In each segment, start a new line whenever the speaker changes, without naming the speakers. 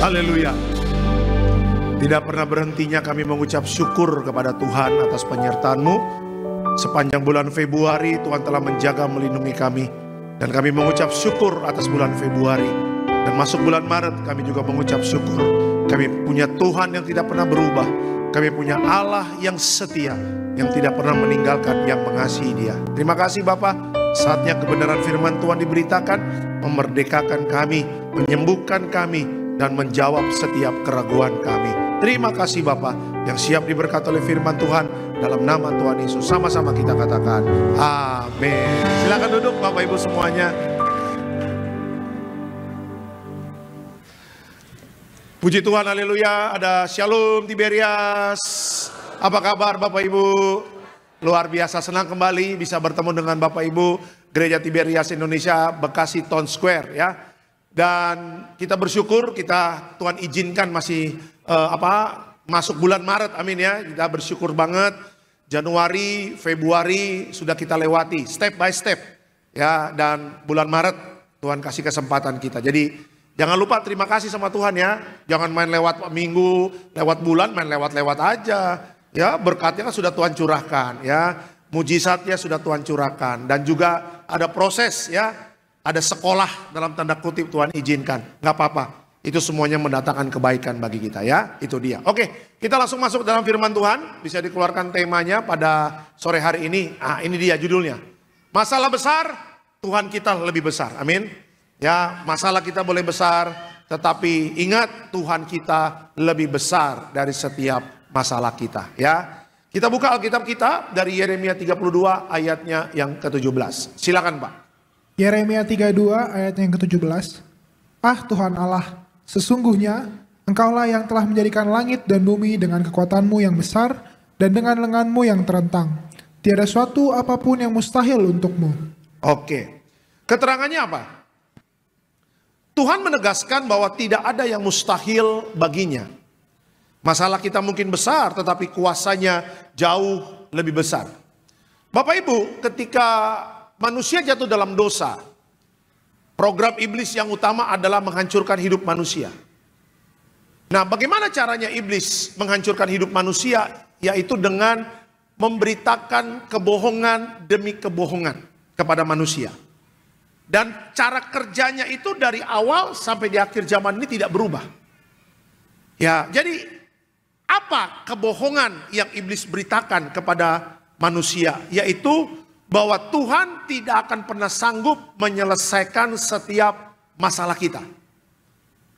Haleluya. Tidak pernah berhentinya kami mengucap syukur kepada Tuhan atas penyertaan-Mu. Sepanjang bulan Februari Tuhan telah menjaga melindungi kami. Dan kami mengucap syukur atas bulan Februari. Dan masuk bulan Maret kami juga mengucap syukur. Kami punya Tuhan yang tidak pernah berubah. Kami punya Allah yang setia, yang tidak pernah meninggalkan, yang mengasihi Dia. Terima kasih Bapa. Saatnya kebenaran firman Tuhan diberitakan, memerdekakan kami, menyembuhkan kami, dan menjawab setiap keraguan kami. Terima kasih Bapa yang siap diberkati oleh firman Tuhan. Dalam nama Tuhan Yesus sama-sama kita katakan amin. Silakan duduk Bapak Ibu semuanya. Puji Tuhan, haleluya. Ada Shalom Tiberias. Apa kabar Bapak Ibu? Luar biasa, senang kembali bisa bertemu dengan Bapak Ibu Gereja Tiberias Indonesia Bekasi Town Square ya. Dan kita bersyukur Tuhan izinkan masih masuk bulan Maret, amin ya. Kita bersyukur banget. Januari, Februari sudah kita lewati step by step ya, dan bulan Maret Tuhan kasih kesempatan kita. Jadi jangan lupa terima kasih sama Tuhan ya. Jangan main lewat minggu, lewat bulan, main lewat-lewat aja. Ya, berkatnya kan sudah Tuhan curahkan ya. Mujizatnya sudah Tuhan curahkan, dan juga ada proses ya. Ada sekolah dalam tanda kutip Tuhan izinkan. Nggak apa-apa. Itu semuanya mendatangkan kebaikan bagi kita ya. Itu dia. Oke, kita langsung masuk dalam firman Tuhan. Bisa dikeluarkan temanya pada sore hari ini. Ini dia judulnya. Masalah besar, Tuhan kita lebih besar. Amin. Ya, masalah kita boleh besar, tetapi ingat Tuhan kita lebih besar dari setiap masalah kita ya. Kita buka Alkitab kita dari Yeremia 32 ayatnya yang ke-17. Silakan Pak.
Yeremia 32 ayat yang ke-17. Tuhan Allah, sesungguhnya Engkaulah yang telah menjadikan langit dan bumi dengan kekuatan-Mu yang besar dan dengan lengan-Mu yang terentang. Tiada suatu apapun yang mustahil untuk-Mu.
Oke. Keterangannya apa? Tuhan menegaskan bahwa tidak ada yang mustahil baginya. Masalah kita mungkin besar, tetapi kuasanya jauh lebih besar. Bapak Ibu, ketika manusia jatuh dalam dosa, program iblis yang utama adalah menghancurkan hidup manusia. Nah, bagaimana caranya iblis menghancurkan hidup manusia? Yaitu dengan memberitakan kebohongan demi kebohongan kepada manusia. Dan cara kerjanya itu dari awal sampai di akhir zaman ini tidak berubah. Ya, jadi apa kebohongan yang iblis beritakan kepada manusia? Yaitu bahwa Tuhan tidak akan pernah sanggup menyelesaikan setiap masalah kita.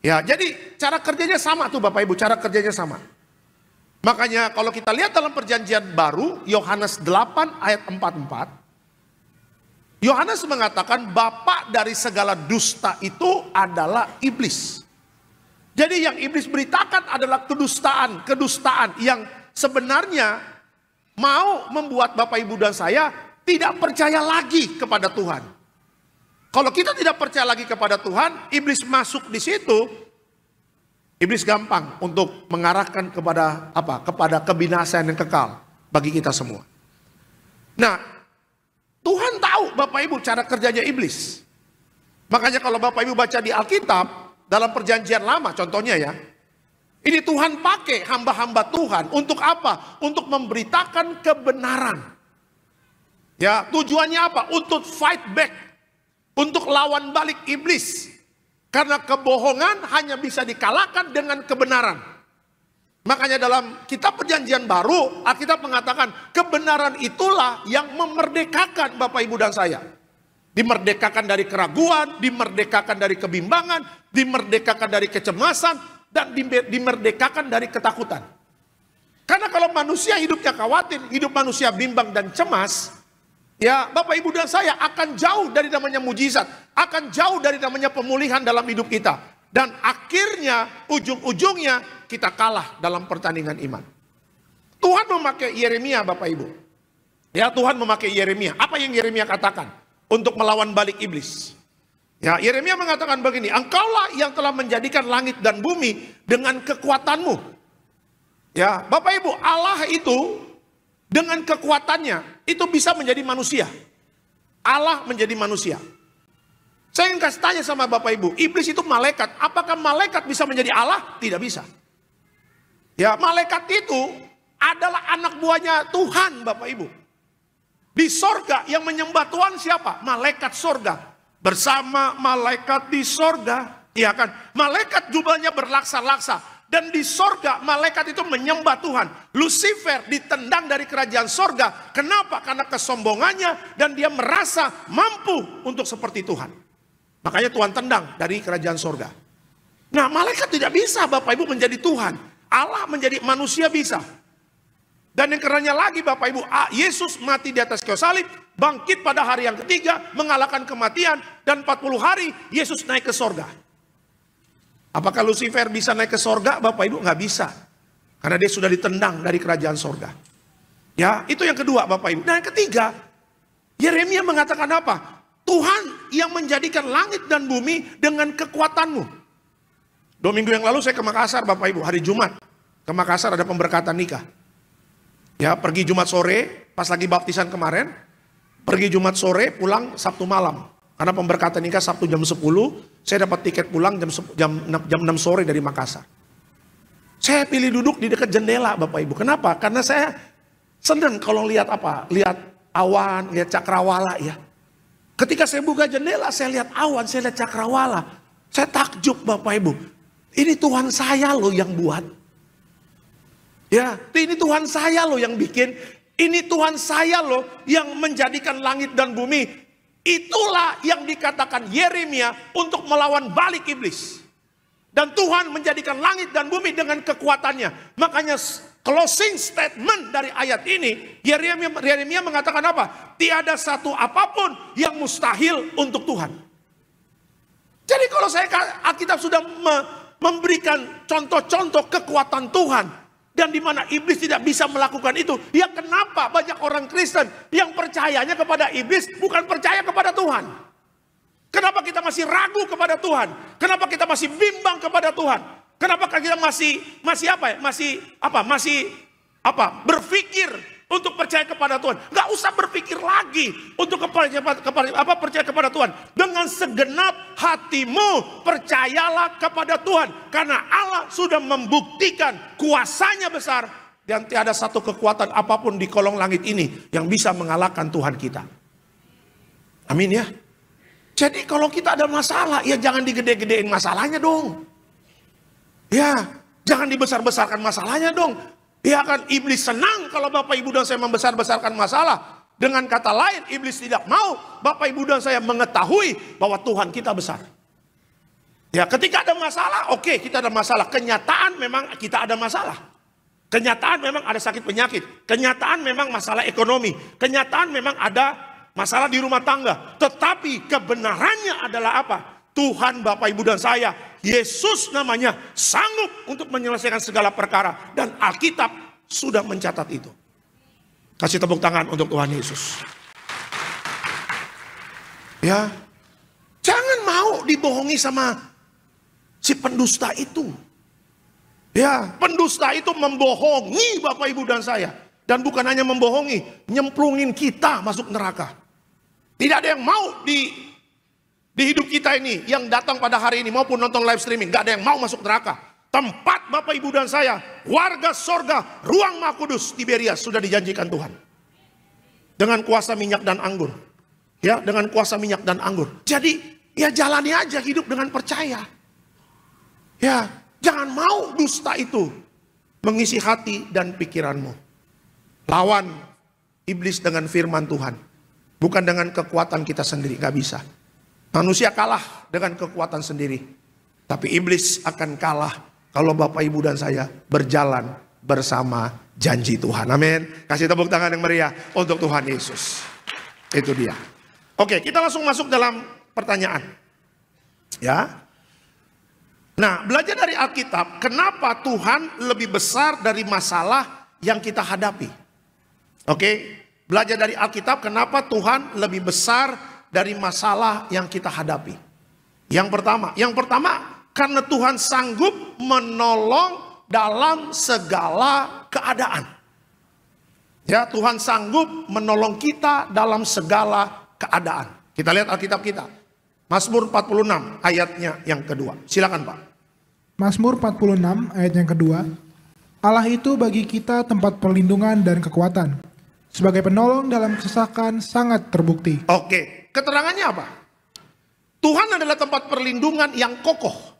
Ya, jadi cara kerjanya sama tuh Bapak Ibu, cara kerjanya sama. Makanya kalau kita lihat dalam perjanjian baru, Yohanes 8 ayat 44, Yohanes mengatakan bapak dari segala dusta itu adalah iblis. Jadi yang iblis beritakan adalah kedustaan yang sebenarnya mau membuat Bapak Ibu dan saya tidak percaya lagi kepada Tuhan. Kalau kita tidak percaya lagi kepada Tuhan, iblis masuk di situ. Iblis gampang untuk mengarahkan kepada apa? Kepada kebinasaan yang kekal bagi kita semua. Nah, Tuhan tahu Bapak Ibu cara kerjanya iblis. Makanya kalau Bapak Ibu baca di Alkitab dalam perjanjian lama contohnya ya. Ini Tuhan pakai hamba-hamba Tuhan untuk apa? Untuk memberitakan kebenaran. Ya, tujuannya apa? Untuk fight back. Untuk lawan balik iblis. Karena kebohongan hanya bisa dikalahkan dengan kebenaran. Makanya dalam kitab perjanjian baru, Alkitab mengatakan kebenaran itulah yang memerdekakan Bapak Ibu dan saya. Dimerdekakan dari keraguan, dimerdekakan dari kebimbangan, dimerdekakan dari kecemasan, dan dimerdekakan dari ketakutan. Karena kalau manusia hidupnya khawatir, hidup manusia bimbang dan cemas, ya Bapak Ibu dan saya akan jauh dari namanya mujizat, akan jauh dari namanya pemulihan dalam hidup kita. Dan akhirnya, ujung-ujungnya kita kalah dalam pertandingan iman. Tuhan memakai Yeremia Bapak Ibu. Ya, Tuhan memakai Yeremia. Apa yang Yeremia katakan? Untuk melawan balik iblis. Ya, Yeremia mengatakan begini, engkaulah yang telah menjadikan langit dan bumi dengan kekuatanmu. Ya, Bapak Ibu, Allah itu dengan kekuatannya itu bisa menjadi manusia. Allah menjadi manusia. Saya ingin kasih tanya sama Bapak Ibu, iblis itu malaikat. Apakah malaikat bisa menjadi Allah? Tidak bisa. Ya, malaikat itu adalah anak buahnya Tuhan, Bapak Ibu. Di sorga yang menyembah Tuhan siapa? Malaikat sorga. Bersama malaikat di sorga. Ya kan? Malaikat jumlahnya berlaksa-laksa. Dan di sorga malaikat itu menyembah Tuhan. Lucifer ditendang dari kerajaan sorga. Kenapa? Karena kesombongannya dan dia merasa mampu untuk seperti Tuhan. Makanya Tuhan tendang dari kerajaan sorga. Nah, malaikat tidak bisa Bapak Ibu menjadi Tuhan. Allah menjadi manusia bisa. Dan yang kerennya lagi Bapak Ibu, Yesus mati di atas kayu salib, bangkit pada hari yang ketiga, mengalahkan kematian, dan 40 hari Yesus naik ke sorga. Apakah Lucifer bisa naik ke sorga Bapak Ibu? Nggak bisa. Karena dia sudah ditendang dari kerajaan sorga. Ya, itu yang kedua Bapak Ibu. Dan yang ketiga, Yeremia mengatakan apa? Tuhan yang menjadikan langit dan bumi dengan kekuatanmu. 2 minggu yang lalu saya ke Makassar Bapak Ibu, hari Jumat. Ke Makassar ada pemberkatan nikah. Ya, pergi Jumat sore, pas lagi baptisan kemarin. Pergi Jumat sore, pulang Sabtu malam. Karena pemberkatan nikah Sabtu jam 10, saya dapat tiket pulang jam 6 sore dari Makassar. Saya pilih duduk di dekat jendela Bapak Ibu. Kenapa? Karena saya senang kalau lihat apa? Lihat awan, lihat cakrawala ya. Ketika saya buka jendela, saya lihat awan, saya lihat cakrawala. Saya takjub Bapak Ibu. Ini Tuhan saya loh yang buat. Ya, ini Tuhan saya loh yang bikin. Ini Tuhan saya loh yang menjadikan langit dan bumi. Itulah yang dikatakan Yeremia untuk melawan balik iblis. Dan Tuhan menjadikan langit dan bumi dengan kekuatannya. Makanya closing statement dari ayat ini, Yeremia mengatakan apa? Tiada satu apapun yang mustahil untuk Tuhan. Jadi kalau Alkitab sudah memberikan contoh-contoh kekuatan Tuhan. Dan di mana iblis tidak bisa melakukan itu. Ya kenapa banyak orang Kristen yang percayanya kepada iblis bukan percaya kepada Tuhan? Kenapa kita masih ragu kepada Tuhan? Kenapa kita masih bimbang kepada Tuhan? Kenapa kita masih berpikir untuk percaya kepada Tuhan? Gak usah berpikir lagi untuk percaya kepada Tuhan. Dengan segenap hatimu percayalah kepada Tuhan. Karena Allah sudah membuktikan kuasanya besar. Dan tiada satu kekuatan apapun di kolong langit ini yang bisa mengalahkan Tuhan kita. Amin ya. Jadi kalau kita ada masalah, ya jangan digede-gedein masalahnya dong. Ya, jangan dibesar-besarkan masalahnya dong. Ya kan, iblis senang kalau Bapak Ibu dan saya membesar-besarkan masalah. Dengan kata lain, iblis tidak mau Bapak Ibu dan saya mengetahui bahwa Tuhan kita besar. Ya, ketika ada masalah, oke, kita ada masalah. Kenyataan memang kita ada masalah. Kenyataan memang ada sakit penyakit. Kenyataan memang masalah ekonomi. Kenyataan memang ada masalah di rumah tangga. Tetapi kebenarannya adalah apa? Tuhan Bapak Ibu dan saya, Yesus namanya, sanggup untuk menyelesaikan segala perkara. Dan Alkitab sudah mencatat itu. Kasih tepuk tangan untuk Tuhan Yesus. Ya, jangan mau dibohongi sama si pendusta itu. Ya, pendusta itu membohongi Bapak Ibu dan saya. Dan bukan hanya membohongi, nyemplungin kita masuk neraka. Tidak ada yang mau di hidup kita ini, yang datang pada hari ini maupun nonton live streaming, gak ada yang mau masuk neraka. Tempat Bapak Ibu dan saya, warga sorga, ruang Maha Kudus, Tiberias, sudah dijanjikan Tuhan. Dengan kuasa minyak dan anggur. Ya, dengan kuasa minyak dan anggur. Jadi, ya jalani aja hidup dengan percaya. Ya, jangan mau dusta itu mengisi hati dan pikiranmu. Lawan iblis dengan firman Tuhan. Bukan dengan kekuatan kita sendiri, gak bisa. Manusia kalah dengan kekuatan sendiri. Tapi iblis akan kalah kalau Bapak Ibu dan saya berjalan bersama janji Tuhan. Amin. Kasih tepuk tangan yang meriah untuk Tuhan Yesus. Itu dia. Oke, kita langsung masuk dalam pertanyaan. Ya. Nah, belajar dari Alkitab, kenapa Tuhan lebih besar dari masalah yang kita hadapi? Oke, belajar dari Alkitab, kenapa Tuhan lebih besar dari masalah yang kita hadapi. Yang pertama, karena Tuhan sanggup menolong dalam segala keadaan. Ya, Tuhan sanggup menolong kita dalam segala keadaan. Kita lihat Alkitab kita. Mazmur 46 ayatnya yang kedua. Silakan Pak.
Mazmur 46 ayat yang kedua. Allah itu bagi kita tempat perlindungan dan kekuatan. Sebagai penolong dalam kesesakan sangat terbukti.
Oke, keterangannya apa? Tuhan adalah tempat perlindungan yang kokoh.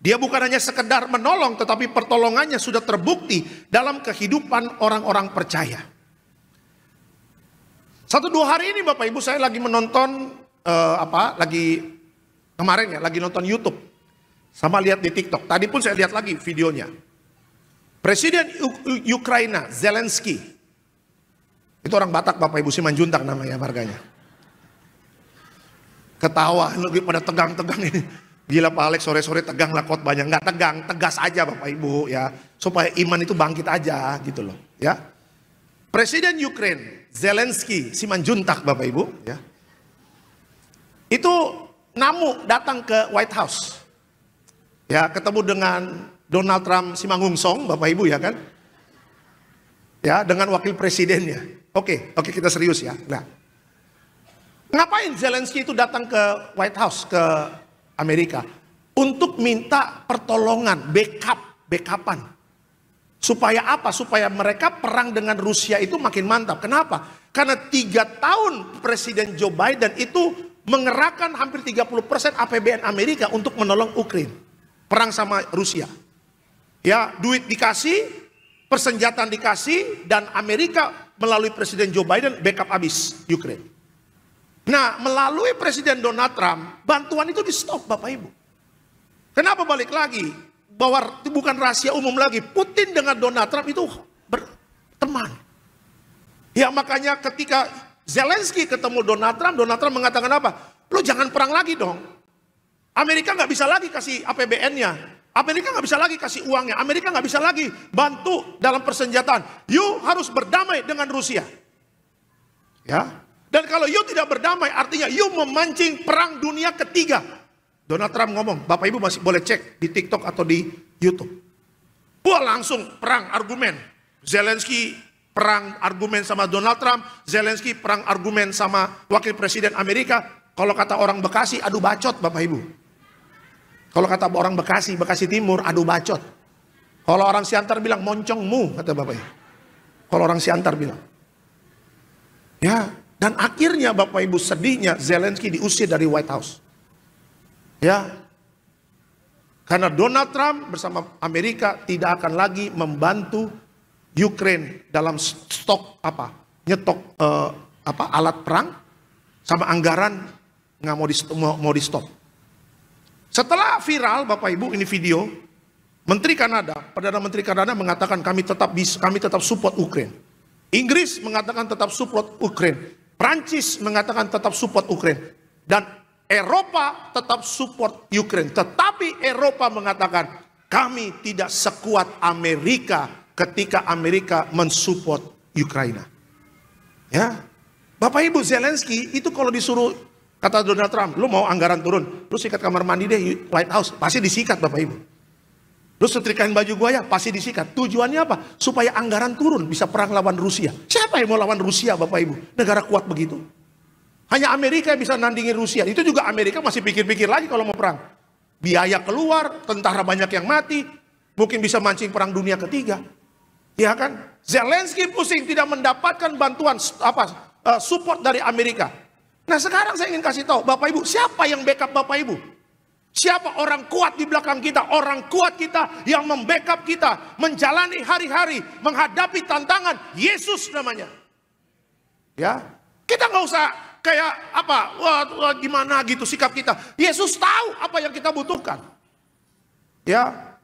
Dia bukan hanya sekedar menolong, tetapi pertolongannya sudah terbukti dalam kehidupan orang-orang percaya. 1-2 hari ini Bapak Ibu saya lagi menonton lagi nonton YouTube sama lihat di TikTok. Tadi pun saya lihat lagi videonya. Presiden Ukraina Zelensky, itu orang Batak Bapak Ibu, Simanjuntak namanya marganya. Ketawa, lebih pada tegang-tegang ini. Gila Pak Alex, sore-sore tegang lah khotbahnya. Nggak tegang, tegas aja Bapak Ibu ya, supaya iman itu bangkit aja gitu loh ya. Presiden Ukraina Zelensky Simanjuntak Bapak Ibu ya, itu datang ke White House ya, ketemu dengan Donald Trump Simangungsong Bapak Ibu ya kan ya, dengan wakil presidennya. Oke kita serius ya. Nah, ngapain Zelensky itu datang ke White House, ke Amerika? Untuk minta pertolongan, backupan. Supaya apa? Supaya mereka perang dengan Rusia itu makin mantap. Kenapa? Karena 3 tahun Presiden Joe Biden itu mengerahkan hampir 30% APBN Amerika untuk menolong Ukraina. Perang sama Rusia. Ya, duit dikasih, persenjataan dikasih, dan Amerika melalui Presiden Joe Biden backup habis Ukraina. Nah, melalui Presiden Donald Trump, bantuan itu di stop Bapak Ibu. Kenapa balik lagi? Bahwa bukan rahasia umum lagi. Putin dengan Donald Trump itu berteman. Ya makanya ketika Zelensky ketemu Donald Trump mengatakan apa? Lo jangan perang lagi dong. Amerika nggak bisa lagi kasih APBN-nya. Amerika nggak bisa lagi kasih uangnya. Amerika nggak bisa lagi bantu dalam persenjataan. You harus berdamai dengan Rusia. Ya. Dan kalau you tidak berdamai, artinya you memancing perang dunia ketiga. Donald Trump ngomong, Bapak Ibu masih boleh cek di TikTok atau di YouTube. Wah langsung perang argumen. Zelensky perang argumen sama Donald Trump. Zelensky perang argumen sama wakil presiden Amerika. Kalau kata orang Bekasi, adu bacot Bapak Ibu. Kalau kata orang Bekasi Timur, adu bacot. Kalau orang Siantar bilang moncongmu, kata Bapak Ibu. Kalau orang Siantar bilang. Ya, dan akhirnya Bapak Ibu sedihnya Zelensky diusir dari White House. Ya. Karena Donald Trump bersama Amerika tidak akan lagi membantu Ukraine dalam stok nyetok alat perang sama anggaran nggak mau di stop. Setelah viral Bapak Ibu ini video, Perdana Menteri Kanada mengatakan kami tetap support Ukraine. Inggris mengatakan tetap support Ukraine. Prancis mengatakan tetap support Ukraine. Dan Eropa tetap support Ukraine. Tetapi Eropa mengatakan kami tidak sekuat Amerika ketika Amerika mensupport Ukraina. Ya, Bapak Ibu, Zelensky itu kalau disuruh, kata Donald Trump, lu mau anggaran turun, lu sikat kamar mandi deh White House, pasti disikat Bapak Ibu. Lu setrikain baju gua ya, pasti disikat. Tujuannya apa? Supaya anggaran turun, bisa perang lawan Rusia. Siapa yang mau lawan Rusia Bapak Ibu? Negara kuat begitu. Hanya Amerika yang bisa nandingin Rusia. Itu juga Amerika masih pikir-pikir lagi kalau mau perang. Biaya keluar, tentara banyak yang mati, mungkin bisa mancing perang dunia ketiga. Ya kan? Zelensky pusing tidak mendapatkan bantuan support dari Amerika. Nah sekarang saya ingin kasih tahu Bapak Ibu, siapa yang backup Bapak Ibu? Siapa orang kuat di belakang kita? Orang kuat kita yang membackup kita menjalani hari-hari, menghadapi tantangan. Yesus namanya. Ya, kita nggak usah kayak wah gimana gitu sikap kita. Yesus tahu apa yang kita butuhkan. Ya,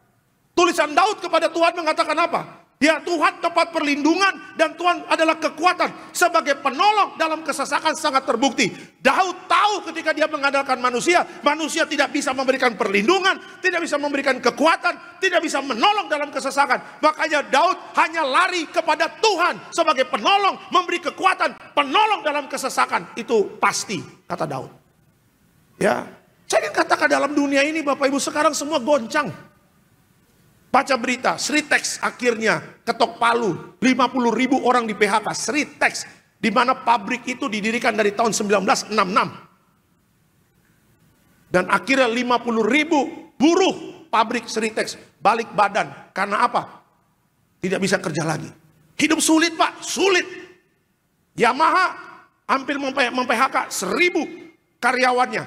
tulisan Daud kepada Tuhan mengatakan apa? Ya, Tuhan tempat perlindungan dan Tuhan adalah kekuatan. Sebagai penolong dalam kesesakan sangat terbukti. Daud tahu ketika dia mengandalkan manusia, manusia tidak bisa memberikan perlindungan, tidak bisa memberikan kekuatan, tidak bisa menolong dalam kesesakan. Makanya Daud hanya lari kepada Tuhan sebagai penolong, memberi kekuatan, penolong dalam kesesakan. Itu pasti, kata Daud. Ya, saya ingin katakan dalam dunia ini Bapak Ibu sekarang semua goncang. Baca berita, Sritex akhirnya ketok palu, 50.000 orang di PHK, Sritex, di mana pabrik itu didirikan dari tahun 1966. Dan akhirnya 50.000 buruh pabrik Sritex balik badan. Karena apa? Tidak bisa kerja lagi. Hidup sulit Pak, sulit. Yamaha hampir mem-PHK 1.000 karyawannya.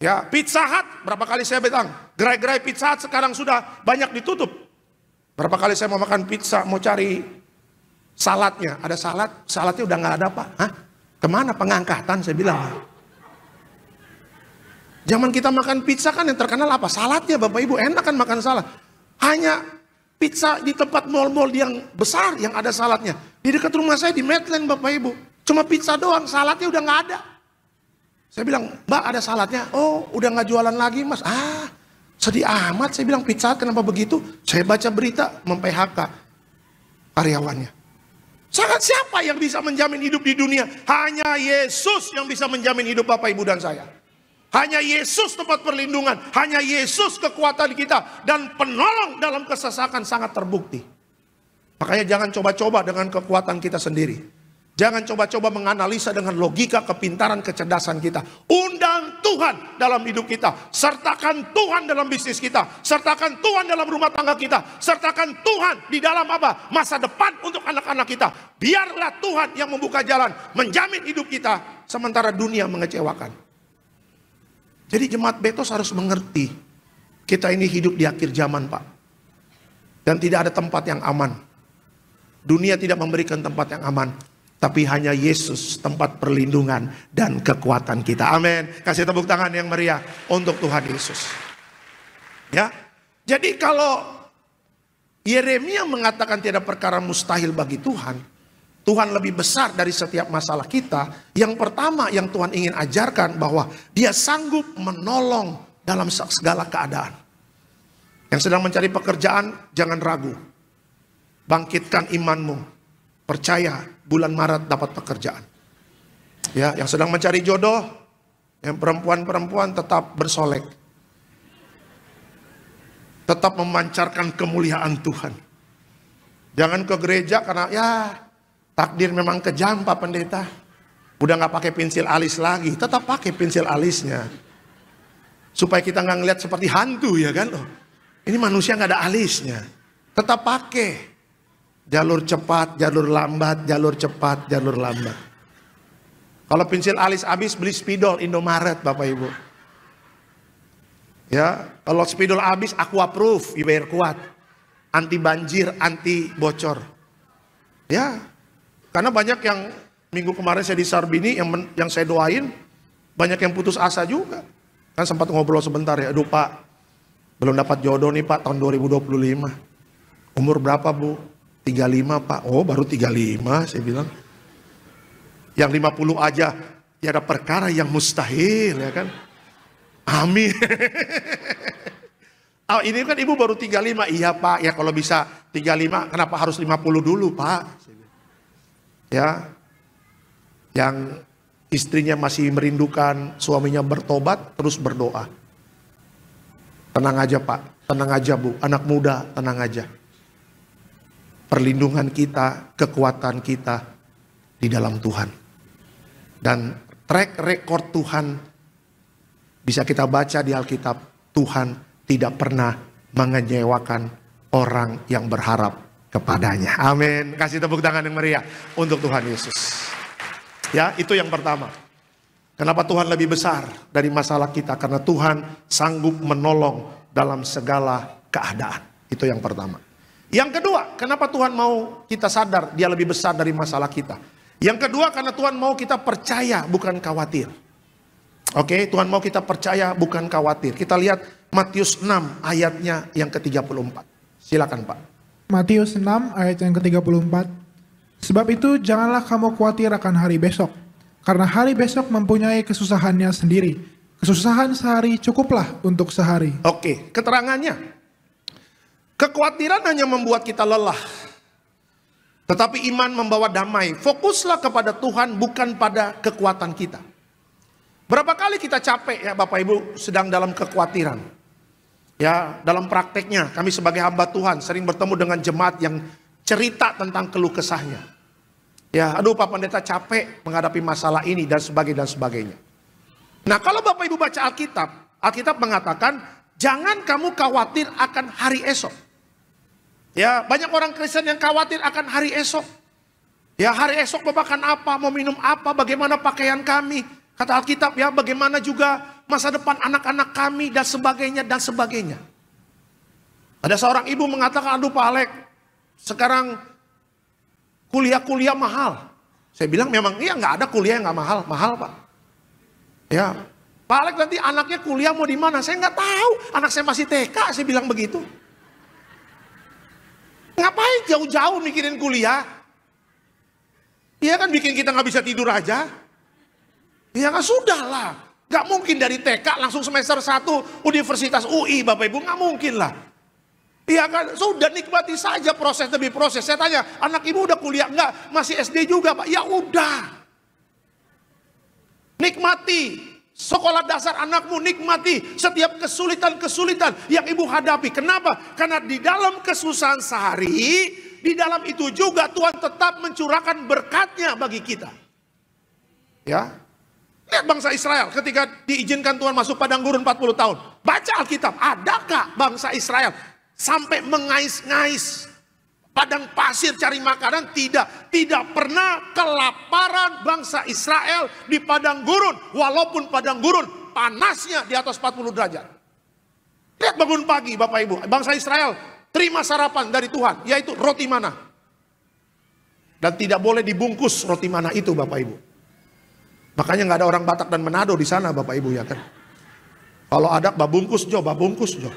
Ya, Pizza Hut, berapa kali saya bilang, gerai-gerai Pizza Hut sekarang sudah banyak ditutup. Berapa kali saya mau makan pizza, mau cari saladnya, ada saladnya udah nggak ada Pak. Hah? Kemana pengangkatan saya bilang. Zaman kita makan pizza kan yang terkenal apa? Saladnya Bapak Ibu, enak kan makan salad. Hanya pizza di tempat mall-mall yang besar yang ada saladnya. Di dekat rumah saya di Medland Bapak Ibu. Cuma pizza doang, saladnya udah nggak ada. Saya bilang, Mbak ada saladnya? Oh udah nggak jualan lagi Mas. Ah sedih amat, saya bilang Pizza Hut kenapa begitu? Saya baca berita mem-PHK karyawannya. Sangat siapa yang bisa menjamin hidup di dunia? Hanya Yesus yang bisa menjamin hidup Bapak Ibu dan saya. Hanya Yesus tempat perlindungan. Hanya Yesus kekuatan kita. Dan penolong dalam kesesakan sangat terbukti. Makanya jangan coba-coba dengan kekuatan kita sendiri. Jangan coba-coba menganalisa dengan logika, kepintaran, kecerdasan kita. Undang Tuhan dalam hidup kita. Sertakan Tuhan dalam bisnis kita. Sertakan Tuhan dalam rumah tangga kita. Sertakan Tuhan di dalam apa? Masa depan untuk anak-anak kita. Biarlah Tuhan yang membuka jalan. Menjamin hidup kita. Sementara dunia mengecewakan. Jadi jemaat Betos harus mengerti. Kita ini hidup di akhir zaman Pak. Dan tidak ada tempat yang aman. Dunia tidak memberikan tempat yang aman. Tapi hanya Yesus tempat perlindungan dan kekuatan kita. Amin. Kasih tepuk tangan yang meriah untuk Tuhan Yesus. Ya. Jadi kalau Yeremia mengatakan tidak perkara mustahil bagi Tuhan. Tuhan lebih besar dari setiap masalah kita. Yang pertama yang Tuhan ingin ajarkan bahwa Dia sanggup menolong dalam segala keadaan. Yang sedang mencari pekerjaan jangan ragu. Bangkitkan imanmu. Percaya bulan Maret dapat pekerjaan. Ya, yang sedang mencari jodoh, yang perempuan-perempuan tetap bersolek. Tetap memancarkan kemuliaan Tuhan. Jangan ke gereja karena ya takdir memang kejam Pak Pendeta. Udah nggak pakai pensil alis lagi, tetap pakai pensil alisnya. Supaya kita nggak ngeliat seperti hantu ya kan. Oh, ini manusia nggak ada alisnya. Tetap pakai. Jalur cepat, jalur lambat, jalur cepat, jalur lambat. Kalau pensil alis habis beli spidol Indomaret Bapak Ibu. Ya, kalau spidol habis Aquaproof, IBR kuat. Anti banjir, anti bocor. Ya, karena banyak yang minggu kemarin saya di Sarbini yang saya doain banyak yang putus asa juga. Kan sempat ngobrol sebentar ya, aduh Pak, belum dapat jodoh nih Pak tahun 2025. Umur berapa Bu? 35 Pak. Oh baru 35 saya bilang. Yang 50 aja tiada perkara yang mustahil ya kan. Amin. Oh, ini kan ibu baru 35. Iya Pak, ya kalau bisa 35 kenapa harus 50 dulu Pak? Ya. Yang istrinya masih merindukan suaminya bertobat terus berdoa. Tenang aja Pak, tenang aja Bu, anak muda tenang aja. Perlindungan kita, kekuatan kita di dalam Tuhan. Dan track record Tuhan bisa kita baca di Alkitab. Tuhan tidak pernah mengecewakan orang yang berharap kepadanya. Amin. Kasih tepuk tangan yang meriah untuk Tuhan Yesus. Ya, itu yang pertama. Kenapa Tuhan lebih besar dari masalah kita? Karena Tuhan sanggup menolong dalam segala keadaan. Itu yang pertama. Yang kedua, kenapa Tuhan mau kita sadar Dia lebih besar dari masalah kita? Yang kedua, karena Tuhan mau kita percaya bukan khawatir. Oke, Tuhan mau kita percaya bukan khawatir. Kita lihat Matius 6 ayatnya yang ke-34. Silakan Pak.
Matius 6 ayat yang ke-34. Sebab itu janganlah kamu khawatir akan hari besok. Karena hari besok mempunyai kesusahannya sendiri. Kesusahan sehari cukuplah untuk sehari.
Oke, keterangannya. Kekhawatiran hanya membuat kita lelah. Tetapi iman membawa damai. Fokuslah kepada Tuhan bukan pada kekuatan kita. Berapa kali kita capek ya Bapak Ibu sedang dalam kekhawatiran. Ya dalam prakteknya kami sebagai hamba Tuhan sering bertemu dengan jemaat yang cerita tentang keluh kesahnya. Ya aduh Pak Pendeta capek menghadapi masalah ini dan sebagainya. Nah, kalau Bapak Ibu baca Alkitab, Alkitab mengatakan jangan kamu khawatir akan hari esok. Ya, banyak orang Kristen yang khawatir akan hari esok. Ya, hari esok mau makan apa, mau minum apa, bagaimana pakaian kami. Kata Alkitab ya, bagaimana juga masa depan anak-anak kami dan sebagainya dan sebagainya. Ada seorang ibu mengatakan, aduh Pak Alek, sekarang kuliah-kuliah mahal. Saya bilang memang iya nggak ada kuliah yang nggak mahal, mahal Pak. Ya, Pak Alek nanti anaknya kuliah mau di mana? Saya nggak tahu, anak saya masih TK, saya bilang begitu. Ngapain jauh-jauh mikirin kuliah? Iya kan bikin kita nggak bisa tidur aja. Ya kan sudah lah. Nggak mungkin dari TK langsung semester 1 Universitas UI Bapak Ibu. Nggak mungkin lah. Iya kan sudah nikmati saja proses demi proses. Saya tanya anak ibu udah kuliah? Enggak, masih SD juga Pak. Ya udah. Nikmati. Sekolah dasar anakmu, nikmati setiap kesulitan-kesulitan yang ibu hadapi. Kenapa? Karena di dalam kesusahan sehari, di dalam itu juga Tuhan tetap mencurahkan berkatnya bagi kita. Ya, lihat bangsa Israel ketika diizinkan Tuhan masuk padang gurun 40 tahun. Baca Alkitab, adakah bangsa Israel sampai mengais-ngais padang pasir cari makanan? Tidak. Tidak pernah kelaparan bangsa Israel di padang gurun. Walaupun padang gurun panasnya di atas 40 derajat. Lihat bangun pagi Bapak Ibu. Bangsa Israel terima sarapan dari Tuhan. Yaitu roti mana. Dan tidak boleh dibungkus roti mana itu Bapak Ibu. Makanya nggak ada orang Batak dan Manado di sana Bapak Ibu ya kan. Kalau ada babungkus jo, babungkus jo.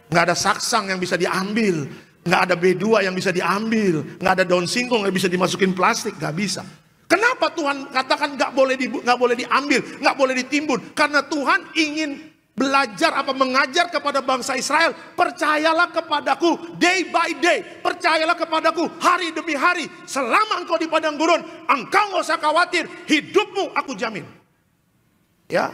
Nggak ada saksang yang bisa diambil. Nggak ada B2 yang bisa diambil. Nggak ada daun singkong yang bisa dimasukin plastik. Nggak bisa. Kenapa Tuhan katakan nggak boleh diambil, nggak boleh ditimbun? Karena Tuhan ingin belajar apa mengajar kepada bangsa Israel. Percayalah kepadaku day by day. Percayalah kepadaku hari demi hari. Selama engkau di padang gurun, engkau nggak usah khawatir. Hidupmu aku jamin. Ya.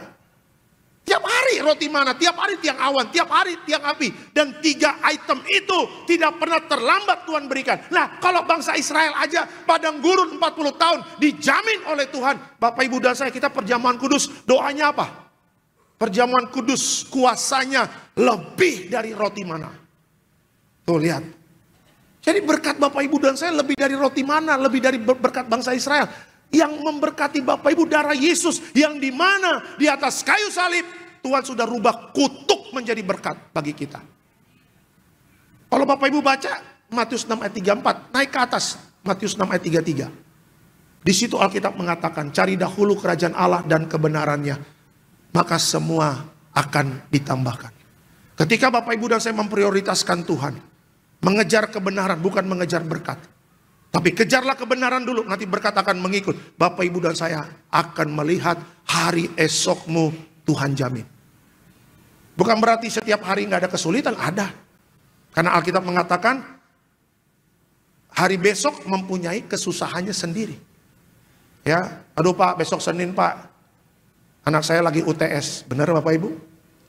Tiap hari roti mana, tiap hari tiang awan, tiap hari tiang api. Dan 3 item itu tidak pernah terlambat Tuhan berikan. Nah kalau bangsa Israel aja padang gurun 40 tahun dijamin oleh Tuhan. Bapak Ibu dan saya, kita perjamuan kudus, doanya apa? Perjamuan kudus kuasanya lebih dari roti mana. Tuh lihat. Jadi berkat Bapak Ibu dan saya lebih dari roti mana, lebih dari berkat bangsa Israel. Yang memberkati Bapak Ibu darah Yesus, yang dimana di atas kayu salib Tuhan sudah rubah kutuk menjadi berkat bagi kita. Kalau Bapak Ibu baca Matius 6 ayat 34, naik ke atas Matius 6 ayat 33. Di situ Alkitab mengatakan, cari dahulu kerajaan Allah dan kebenarannya, maka semua akan ditambahkan. Ketika Bapak Ibu dan saya memprioritaskan Tuhan, mengejar kebenaran bukan mengejar berkat. Tapi kejarlah kebenaran dulu, nanti berkat akan mengikut. Bapak Ibu dan saya akan melihat hari esokmu Tuhan jamin. Bukan berarti setiap hari nggak ada kesulitan, ada. Karena Alkitab mengatakan hari besok mempunyai kesusahannya sendiri. Ya, aduh Pak, besok Senin Pak, anak saya lagi UTS. Benar Bapak Ibu?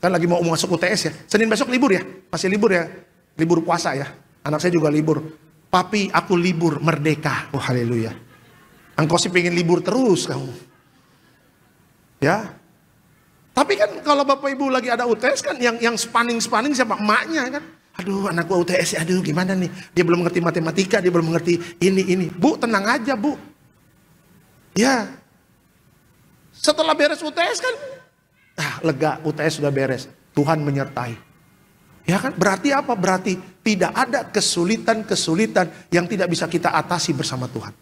Kan lagi mau masuk UTS ya. Senin besok libur ya? Masih libur ya? Libur puasa ya? Anak saya juga libur. Papi, aku libur merdeka. Oh haleluya. Engkau sih pengen libur terus kamu. Ya. Tapi kan kalau Bapak Ibu lagi ada UTS kan yang spanning siapa? Emaknya kan. Aduh anak gua UTS ya, aduh gimana nih. Dia belum mengerti matematika, dia belum mengerti ini. Bu tenang aja Bu. Ya. Setelah beres UTS kan. Lega, UTS sudah beres. Tuhan menyertai. Ya kan, berarti apa? Berarti tidak ada kesulitan-kesulitan yang tidak bisa kita atasi bersama Tuhan.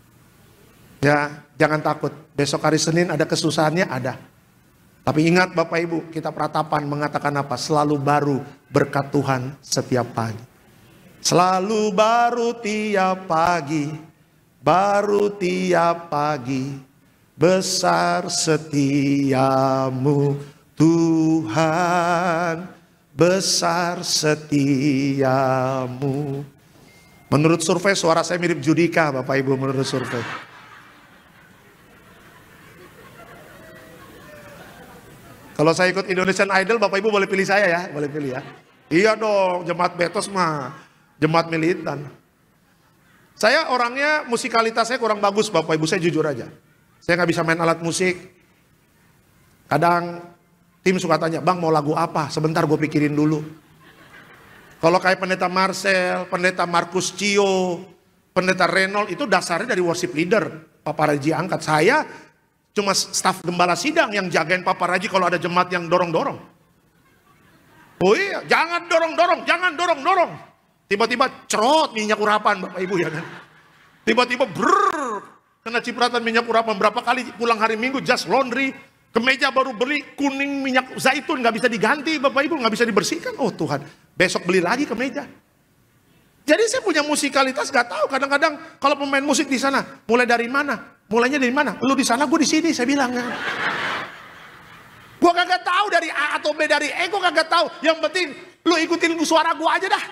Ya, jangan takut. Besok hari Senin ada kesusahannya, ada. Tapi ingat Bapak Ibu, kita peratapan mengatakan apa? Selalu baru berkat Tuhan setiap pagi. Selalu baru tiap pagi, baru tiap pagi. Besar setiamu Tuhan. Besar setiamu. Menurut survei suara saya mirip Judika Bapak Ibu, menurut survei. Kalau saya ikut Indonesian Idol Bapak Ibu boleh pilih saya ya, boleh pilih ya. Iya dong, jemaat Betos mah jemaat militan. Saya orangnya musikalitas saya kurang bagus Bapak Ibu, saya jujur aja. Saya nggak bisa main alat musik. Kadang tim suka tanya, "Bang, mau lagu apa? Sebentar gue pikirin dulu." Kalau kayak pendeta Marcel, pendeta Markus Cio, pendeta Reynold, itu dasarnya dari worship leader, Papa Raji angkat. Saya cuma staf gembala sidang yang jagain Papa Raji kalau ada jemaat yang dorong-dorong. Oh iya, jangan dorong-dorong, jangan dorong-dorong. Tiba-tiba cerot minyak urapan, Bapak Ibu ya kan. Tiba-tiba brrrr, kena cipratan minyak urapan. Berapa kali pulang hari Minggu, just laundry, kemeja baru beli, kuning minyak zaitun, nggak bisa diganti Bapak Ibu, nggak bisa dibersihkan. Oh Tuhan, besok beli lagi kemeja. Jadi saya punya musikalitas, gak tahu. Kadang-kadang kalau pemain musik di sana, mulai dari mana? Mulainya dari mana? Lu di sana, gue di sini. Saya bilang kan. Gue kagak tahu dari A atau B dari E, gue kagak tahu. Yang penting lu ikutin suara gue aja dah.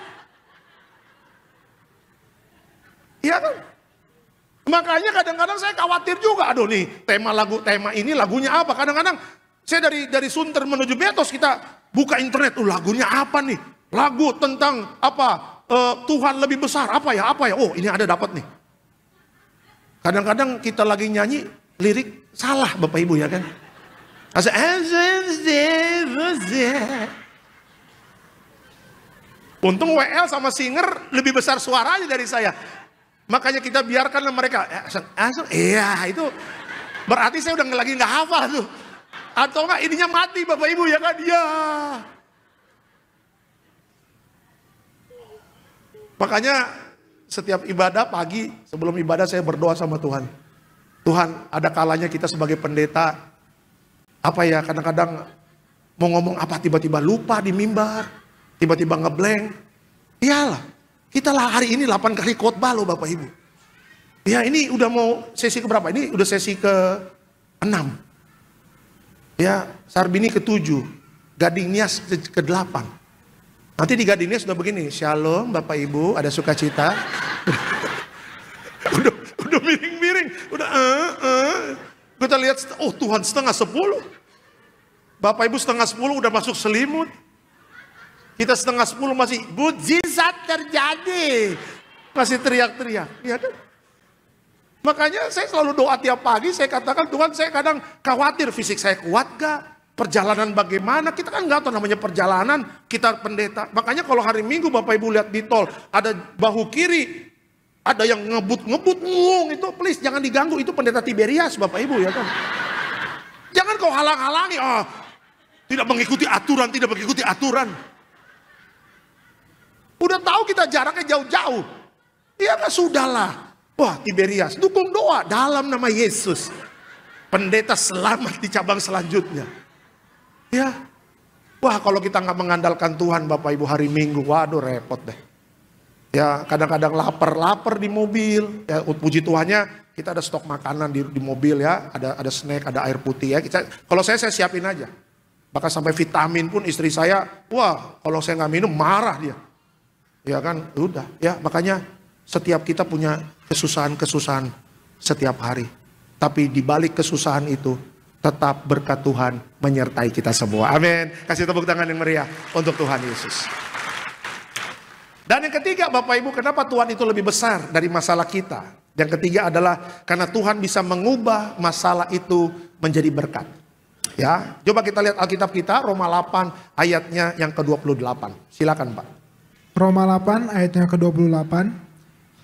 Iya kan? Makanya kadang-kadang saya khawatir juga. Aduh nih, tema ini lagunya apa? Kadang-kadang saya dari Sunter menuju Betos, kita buka internet. Lagunya apa nih? Lagu tentang apa? Tuhan lebih besar, apa ya? Oh ini ada dapat nih. Kadang-kadang kita lagi nyanyi lirik salah Bapak Ibu ya kan. Untung WL sama singer lebih besar suaranya dari saya. Makanya kita biarkanlah mereka. Iya itu berarti saya udah lagi nggak hafal tuh. Atau enggak ininya mati Bapak Ibu ya kan. Ya. Makanya setiap ibadah pagi sebelum ibadah saya berdoa sama Tuhan. Tuhan, ada kalanya kita sebagai pendeta kadang-kadang mau ngomong apa tiba-tiba lupa di mimbar, tiba-tiba ngeblank. Iyalah, kita lah hari ini 8 kali khotbah loh Bapak Ibu. Ya ini udah mau sesi keberapa? Ini udah sesi ke-6. Ya, Sarbini ke-7, Gading Nias ke-8. Nanti di Gading Nias sudah begini, Shalom Bapak Ibu, ada sukacita. udah miring-miring, udah kita lihat, oh Tuhan 9:30. Bapak Ibu 9:30 udah masuk selimut. Kita 9:30 masih mujizat terjadi. Masih teriak-teriak, ya kan? Makanya saya selalu doa tiap pagi, saya katakan Tuhan, saya kadang khawatir fisik saya kuat gak? Perjalanan bagaimana? Kita kan nggak tahu namanya perjalanan, kita pendeta. Makanya kalau hari Minggu Bapak Ibu lihat di tol, ada bahu kiri, ada yang ngebut-ngebut, itu please jangan diganggu, itu pendeta Tiberias Bapak Ibu ya kan. Jangan kau halang-halangi, tidak mengikuti aturan. Udah tahu kita jaraknya jauh-jauh. Ya kan sudahlah. Wah Tiberias, dukung doa dalam nama Yesus. Pendeta selamat di cabang selanjutnya. Ya, wah kalau kita nggak mengandalkan Tuhan Bapak Ibu hari Minggu, waduh repot deh. Ya kadang-kadang lapar di mobil. Ya puji Tuhannya kita ada stok makanan di mobil ya, ada snack, ada air putih ya. Kalau saya siapin aja. Bahkan sampai vitamin pun istri saya, wah kalau saya nggak minum marah dia. Ya kan, udah. Ya makanya setiap kita punya kesusahan setiap hari. Tapi di balik kesusahan itu tetap berkat Tuhan menyertai kita semua. Amin. Kasih tepuk tangan yang meriah untuk Tuhan Yesus. Dan yang ketiga Bapak Ibu, kenapa Tuhan itu lebih besar dari masalah kita? Yang ketiga adalah karena Tuhan bisa mengubah masalah itu menjadi berkat. Ya, coba kita lihat Alkitab kita, Roma 8 ayatnya yang ke-28. Silakan Pak.
Roma 8 ayatnya ke-28.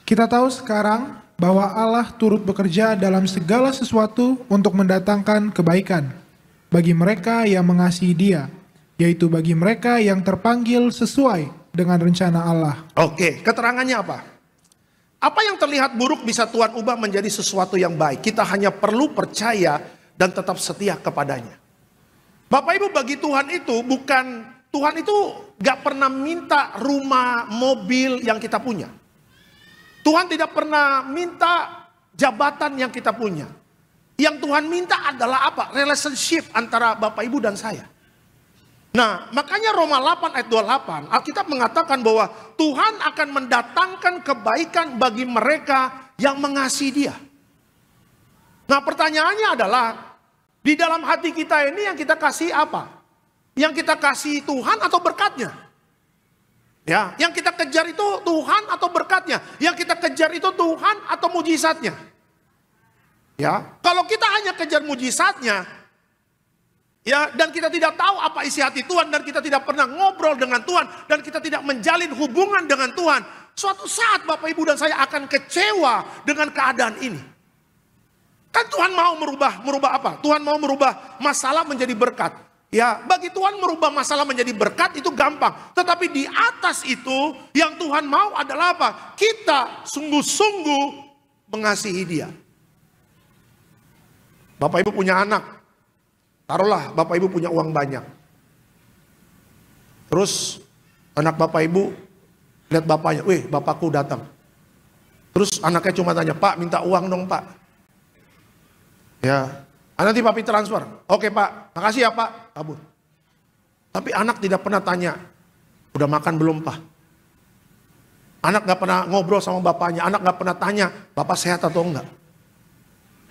Kita tahu sekarang bahwa Allah turut bekerja dalam segala sesuatu untuk mendatangkan kebaikan bagi mereka yang mengasihi Dia, yaitu bagi mereka yang terpanggil sesuai dengan rencana Allah.
Oke, keterangannya apa? Apa yang terlihat buruk bisa Tuhan ubah menjadi sesuatu yang baik. Kita hanya perlu percaya dan tetap setia kepadanya. Bapak Ibu, bagi Tuhan itu Tuhan itu gak pernah minta rumah, mobil yang kita punya. Tuhan tidak pernah minta jabatan yang kita punya. Yang Tuhan minta adalah apa? Relationship antara Bapak Ibu dan saya. Nah, makanya Roma 8 ayat 28, Alkitab mengatakan bahwa Tuhan akan mendatangkan kebaikan bagi mereka yang mengasihi Dia. Nah, pertanyaannya adalah, di dalam hati kita ini yang kita kasih apa? Yang kita kasih Tuhan atau berkatnya? Ya, yang kita kejar itu Tuhan atau berkatnya? Yang kita kejar itu Tuhan atau mujizatnya? Ya, kalau kita hanya kejar mujizatnya, Ya, dan kita tidak tahu apa isi hati Tuhan, dan kita tidak pernah ngobrol dengan Tuhan, dan kita tidak menjalin hubungan dengan Tuhan. Suatu saat Bapak Ibu dan saya akan kecewa dengan keadaan ini. Kan Tuhan mau merubah apa? Tuhan mau merubah masalah menjadi berkat. Ya, bagi Tuhan merubah masalah menjadi berkat itu gampang. Tetapi di atas itu yang Tuhan mau adalah apa? Kita sungguh-sungguh mengasihi Dia. Bapak Ibu punya anak. Taruhlah Bapak Ibu punya uang banyak. Terus anak Bapak Ibu lihat bapaknya, "Wih, bapakku datang." Terus anaknya cuma tanya, "Pak, minta uang dong, Pak." Ya, nanti papi transfer. "Oke, Pak, makasih ya, Pak." Kabur. Tapi anak tidak pernah tanya, "Udah makan belum, Pak?" Anak gak pernah ngobrol sama bapaknya. Anak gak pernah tanya, "Bapak sehat atau enggak?"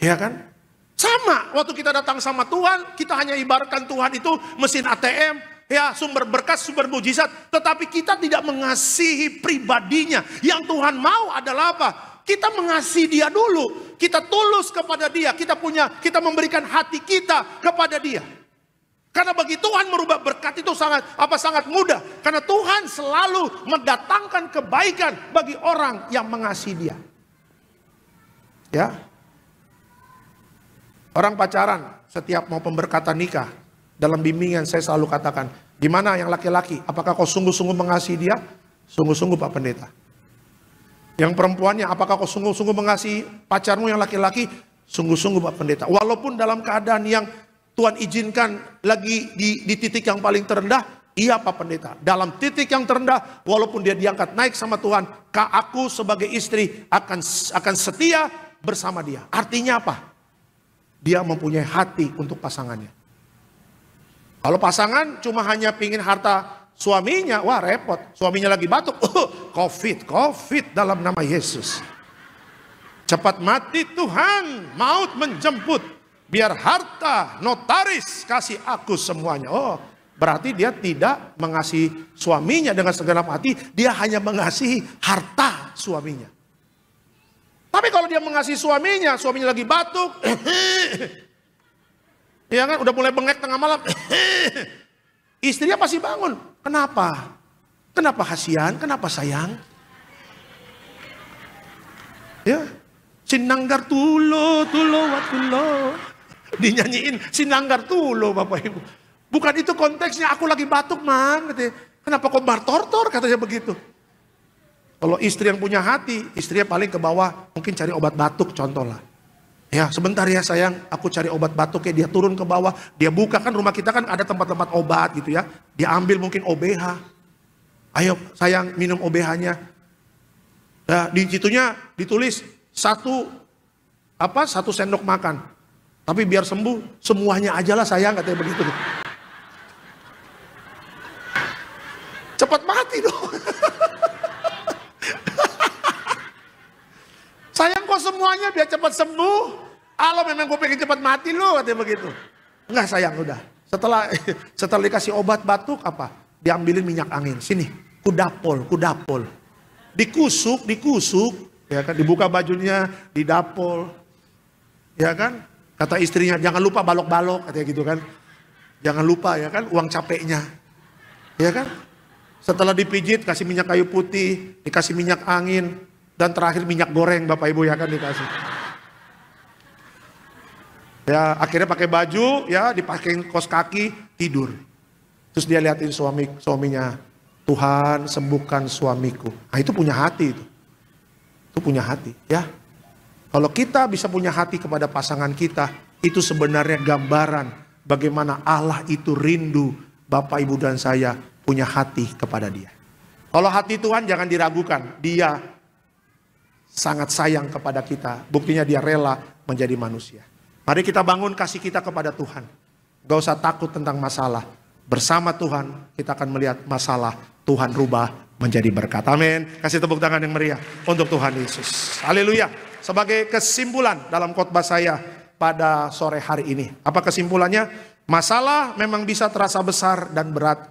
Ya kan? Sama, waktu kita datang sama Tuhan, kita hanya ibaratkan Tuhan itu mesin ATM, ya, sumber berkat, sumber mujizat. Tetapi kita tidak mengasihi pribadinya. Yang Tuhan mau adalah apa? Kita mengasihi Dia dulu. Kita tulus kepada Dia. Kita memberikan hati kita kepada Dia. Karena bagi Tuhan merubah berkat itu sangat mudah. Karena Tuhan selalu mendatangkan kebaikan bagi orang yang mengasihi Dia. Ya. Orang pacaran, setiap mau pemberkatan nikah, dalam bimbingan saya selalu katakan, gimana yang laki-laki? Apakah kau sungguh-sungguh mengasihi dia? Sungguh-sungguh Pak Pendeta. Yang perempuannya, apakah kau sungguh-sungguh mengasihi pacarmu yang laki-laki? Sungguh-sungguh Pak Pendeta. Walaupun dalam keadaan yang Tuhan izinkan lagi di titik yang paling terendah, iya Pak Pendeta. Dalam titik yang terendah, walaupun dia diangkat naik sama Tuhan, aku sebagai istri akan setia bersama dia. Artinya apa? Dia mempunyai hati untuk pasangannya. Kalau pasangan cuma hanya pingin harta suaminya, wah repot. Suaminya lagi batuk, COVID dalam nama Yesus. Cepat mati Tuhan, maut menjemput. Biar harta notaris kasih aku semuanya. Oh, berarti dia tidak mengasihi suaminya dengan segenap hati. Dia hanya mengasihi harta suaminya. Tapi kalau dia mengasihi suaminya lagi batuk, ya kan, udah mulai bengek tengah malam, istrinya pasti bangun. Kenapa? Kenapa kasihan? Kenapa sayang? Ya, sinanggar tulo watulo, dinyanyiin sinanggar tulo Bapak Ibu. Bukan itu konteksnya, aku lagi batuk man. Kenapa kok bartortor katanya begitu? Kalau istri yang punya hati, istrinya paling ke bawah, mungkin cari obat batuk contoh lah. Ya sebentar ya sayang, aku cari obat batuk ya. Dia turun ke bawah, dia buka, kan rumah kita kan ada tempat-tempat obat gitu ya. Dia ambil mungkin OBH. Ayo sayang minum OBH-nya. Nah, di situnya ditulis satu sendok makan. Tapi biar sembuh, semuanya aja lah sayang, katanya begitu. Cepat mati dong. Sayang kok semuanya biar cepat sembuh. Allah memang gue pengen cepat mati loh, katanya begitu. Enggak sayang, udah. Setelah dikasih obat batuk apa? Diambilin minyak angin. Sini, kudapol. Dikusuk, ya kan? Dibuka bajunya, didapol. Ya kan? Kata istrinya, jangan lupa balok-balok, katanya gitu kan. Jangan lupa ya kan, uang capeknya. Ya kan? Setelah dipijit, kasih minyak kayu putih, dikasih minyak angin, dan terakhir minyak goreng Bapak Ibu ya kan dikasih. Ya akhirnya pakai baju, ya dipakein kaos kaki, tidur. Terus dia liatin suaminya, Tuhan sembuhkan suamiku. Nah itu punya hati itu. Itu punya hati ya. Kalau kita bisa punya hati kepada pasangan kita, itu sebenarnya gambaran bagaimana Allah itu rindu Bapak Ibu dan saya punya hati kepada Dia. Kalau hati Tuhan jangan diragukan, Dia sangat sayang kepada kita. Buktinya Dia rela menjadi manusia. Mari kita bangun kasih kita kepada Tuhan. Gak usah takut tentang masalah. Bersama Tuhan kita akan melihat masalah Tuhan rubah menjadi berkat. Amin. Kasih tepuk tangan yang meriah untuk Tuhan Yesus. Haleluya. Sebagai kesimpulan dalam khotbah saya pada sore hari ini. Apa kesimpulannya? Masalah memang bisa terasa besar dan berat.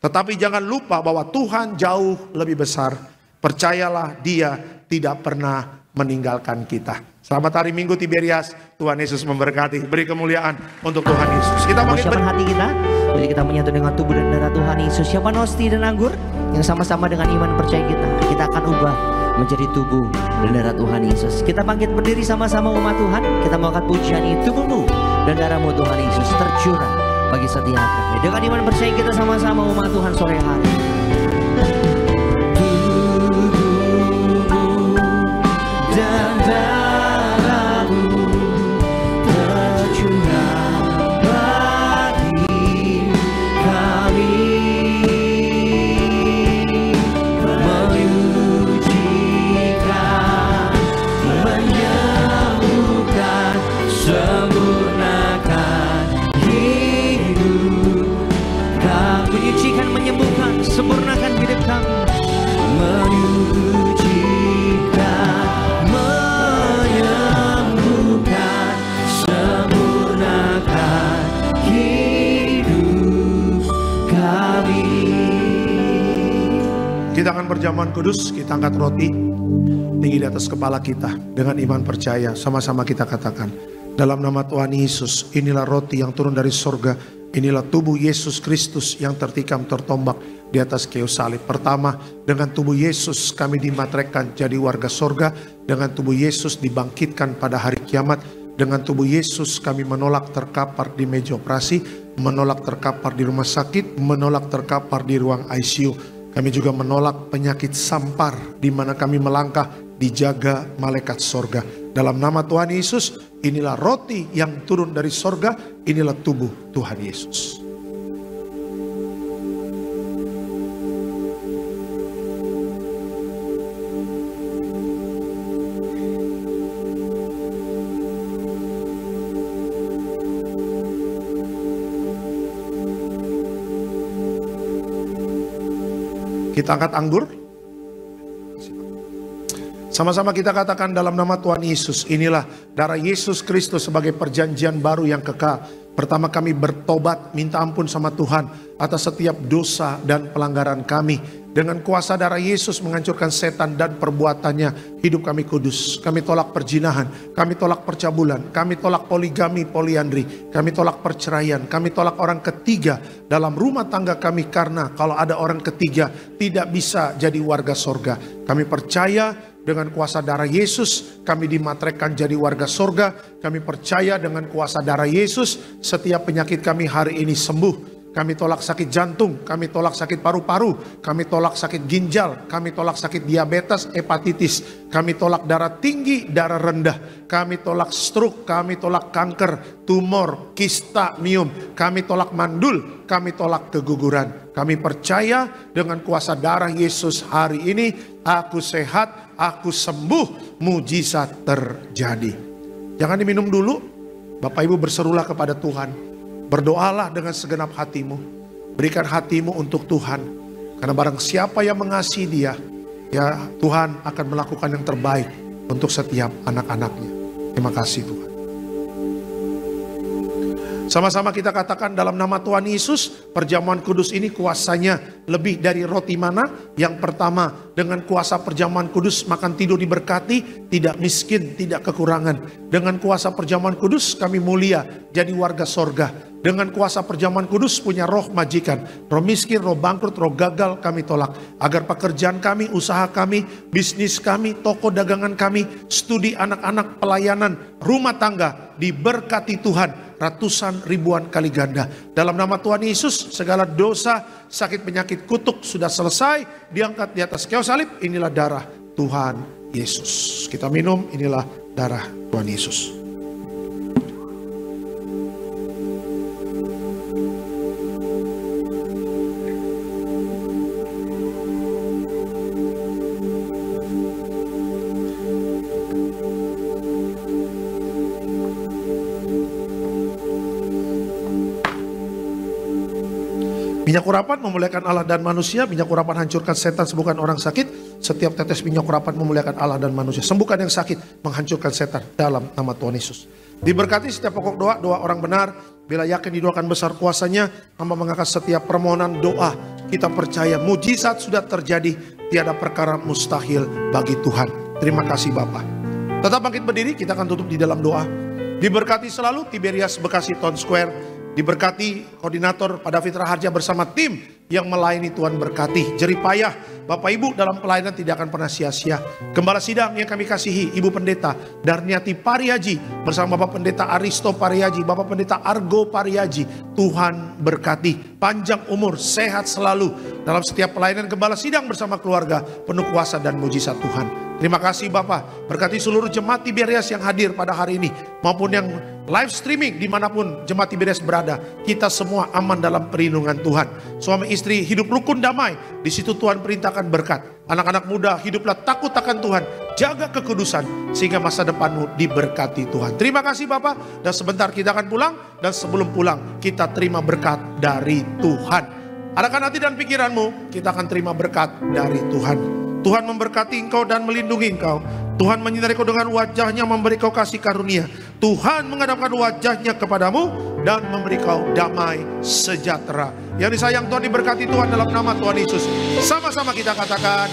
Tetapi jangan lupa bahwa Tuhan jauh lebih besar. Percayalah Dia tidak pernah meninggalkan kita. Selamat hari Minggu Tiberias. Tuhan Yesus memberkati. Beri kemuliaan untuk Tuhan Yesus. Kita bangkit
Persiapan hati kita, mari kita menyatu dengan tubuh dan darah Tuhan Yesus. Siapa Nosti dan anggur yang sama-sama dengan iman percaya kita akan ubah menjadi tubuh dan darah Tuhan Yesus. Kita bangkit berdiri sama-sama umat Tuhan. Kita mengangkat pujian ini, tubuhmu dan darahmu Tuhan Yesus tercurah bagi setiap kami. Dengan iman percaya kita sama-sama umat Tuhan sore hari. Tubuhmu dan darahmu tercurah bagi kami, menyucikan, menyembuhkan, sempurnakan hidup kami. Menyucikan, menyembuhkan, sempurnakan hidup kami. Menyucikan, menyembuhkan, sempurnakan hidup kami.
Kita akan berjamuan kudus, kita angkat roti tinggi di atas kepala kita dengan iman percaya. Sama-sama kita katakan, dalam nama Tuhan Yesus, inilah roti yang turun dari sorga. Inilah tubuh Yesus Kristus yang tertikam tertombak di atas kayu salib. Pertama, dengan tubuh Yesus kami dimateraikan jadi warga sorga. Dengan tubuh Yesus dibangkitkan pada hari kiamat. Dengan tubuh Yesus kami menolak terkapar di meja operasi, menolak terkapar di rumah sakit, menolak terkapar di ruang ICU. Kami juga menolak penyakit sampar di mana kami melangkah dijaga malaikat sorga. Dalam nama Tuhan Yesus, inilah roti yang turun dari sorga, inilah tubuh Tuhan Yesus. Kita angkat anggur. Sama-sama kita katakan dalam nama Tuhan Yesus, inilah darah Yesus Kristus sebagai perjanjian baru yang kekal. Pertama kami bertobat, minta ampun sama Tuhan atas setiap dosa dan pelanggaran kami. Dengan kuasa darah Yesus menghancurkan setan dan perbuatannya, hidup kami kudus. Kami tolak perjinahan, kami tolak percabulan, kami tolak poligami, poliandri, kami tolak perceraian, kami tolak orang ketiga dalam rumah tangga kami. Karena kalau ada orang ketiga tidak bisa jadi warga sorga. Kami percaya dengan kuasa darah Yesus kami dimateraikan jadi warga sorga. Kami percaya dengan kuasa darah Yesus setiap penyakit kami hari ini sembuh. Kami tolak sakit jantung, kami tolak sakit paru-paru, kami tolak sakit ginjal, kami tolak sakit diabetes, hepatitis, kami tolak darah tinggi, darah rendah, kami tolak stroke, kami tolak kanker, tumor, kista, miom, kami tolak mandul, kami tolak keguguran. Kami percaya dengan kuasa darah Yesus hari ini, aku sehat, aku sembuh, mujizat terjadi. Jangan diminum dulu, Bapak Ibu berserulah kepada Tuhan. Berdoalah dengan segenap hatimu. Berikan hatimu untuk Tuhan. Karena barang siapa yang mengasihi Dia, ya Tuhan akan melakukan yang terbaik untuk setiap anak-anaknya. Terima kasih Tuhan. Sama-sama kita katakan dalam nama Tuhan Yesus, perjamuan kudus ini kuasanya lebih dari roti mana. Yang pertama, dengan kuasa perjamuan kudus makan tidur diberkati, tidak miskin, tidak kekurangan. Dengan kuasa perjamuan kudus kami mulia jadi warga sorga. Dengan kuasa perjamuan kudus punya roh majikan, roh miskin, roh bangkrut, roh gagal kami tolak. Agar pekerjaan kami, usaha kami, bisnis kami, toko dagangan kami, studi anak-anak, pelayanan, rumah tangga diberkati Tuhan ratusan ribuan kali ganda. Dalam nama Tuhan Yesus segala dosa, sakit, penyakit, kutuk sudah selesai, diangkat di atas kayu salib. Inilah darah Tuhan Yesus. Kita minum, inilah darah Tuhan Yesus. Minyak urapan memuliakan Allah dan manusia. Minyak urapan hancurkan setan, sembuhkan orang sakit. Setiap tetes minyak urapan memuliakan Allah dan manusia. Sembuhkan yang sakit, menghancurkan setan dalam nama Tuhan Yesus. Diberkati setiap pokok doa, doa orang benar. Bila yakin didoakan besar kuasanya, hamba mengangkat setiap permohonan doa. Kita percaya mujizat sudah terjadi. Tiada perkara mustahil bagi Tuhan. Terima kasih Bapa. Tetap bangkit berdiri, kita akan tutup di dalam doa. Diberkati selalu Tiberias Bekasi Town Square. Diberkati koordinator Pak David Raharja bersama tim yang melayani. Tuhan berkati. Jeripayah Bapak Ibu dalam pelayanan tidak akan pernah sia-sia. Gembala sidang yang kami kasihi, Ibu Pendeta Darniati Pariaji bersama Bapak Pendeta Aristo Pariaji, Bapak Pendeta Argo Pariaji. Tuhan berkati, panjang umur, sehat selalu dalam setiap pelayanan gembala sidang bersama keluarga, penuh kuasa dan mujizat Tuhan. Terima kasih Bapak, berkati seluruh jemaat Tiberias yang hadir pada hari ini maupun yang live streaming dimanapun jemaat Tiberias berada. Kita semua aman dalam perlindungan Tuhan. Suami istri hidup rukun damai, di situ Tuhan perintahkan berkat. Anak-anak muda hiduplah takut akan Tuhan, jaga kekudusan sehingga masa depanmu diberkati Tuhan. Terima kasih Bapak, dan sebentar kita akan pulang, dan sebelum pulang kita terima berkat dari Tuhan. Arahkan hati dan pikiranmu, kita akan terima berkat dari Tuhan. Tuhan memberkati engkau dan melindungi engkau. Tuhan menyinari kau dengan wajahnya, memberi kau kasih karunia. Tuhan menghadapkan wajahnya kepadamu dan memberi kau damai sejahtera. Yang disayang Tuhan, diberkati Tuhan dalam nama Tuhan Yesus. Sama-sama kita katakan,